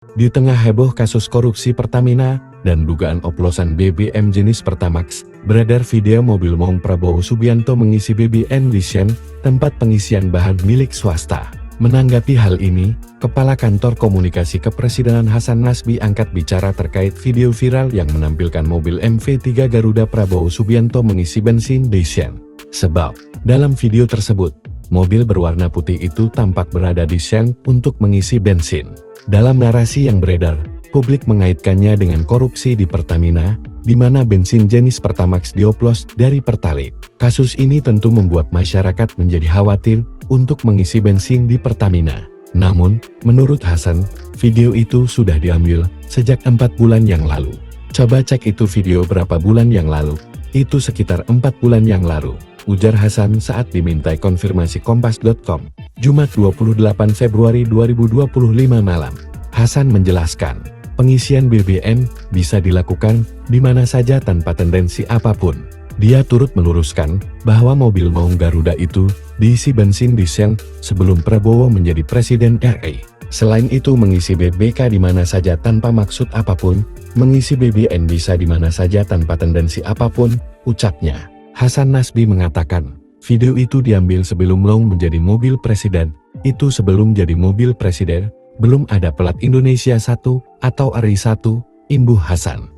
Di tengah heboh kasus korupsi Pertamina dan dugaan oplosan BBM jenis Pertamax, beredar video mobil Maung Prabowo Subianto mengisi BBM di Shen, tempat pengisian bahan milik swasta. Menanggapi hal ini, Kepala Kantor Komunikasi Kepresidenan Hasan Nasbi angkat bicara terkait video viral yang menampilkan mobil MV3 Garuda Prabowo Subianto mengisi bensin di Shen. Sebab, dalam video tersebut, mobil berwarna putih itu tampak berada di Shen untuk mengisi bensin. Dalam narasi yang beredar, publik mengaitkannya dengan korupsi di Pertamina, di mana bensin jenis Pertamax dioplos dari Pertalite. Kasus ini tentu membuat masyarakat menjadi khawatir untuk mengisi bensin di Pertamina. Namun, menurut Hasan, video itu sudah diambil sejak 4 bulan yang lalu. Coba cek itu video berapa bulan yang lalu. Itu sekitar 4 bulan yang lalu, ujar Hasan saat dimintai konfirmasi Kompas.com, Jumat 28 Februari 2025 malam. Hasan menjelaskan, pengisian BBM bisa dilakukan di mana saja tanpa tendensi apapun. Dia turut meluruskan bahwa mobil Maung Garuda itu diisi bensin di Shen sebelum Prabowo menjadi Presiden RI. Selain itu mengisi BBK di mana saja tanpa maksud apapun, mengisi BBM bisa di mana saja tanpa tendensi apapun, ucapnya. Hasan Nasbi mengatakan, video itu diambil sebelum Maung menjadi mobil presiden. Itu sebelum jadi mobil presiden, belum ada pelat Indonesia 1 atau RI 1, imbuh Hasan.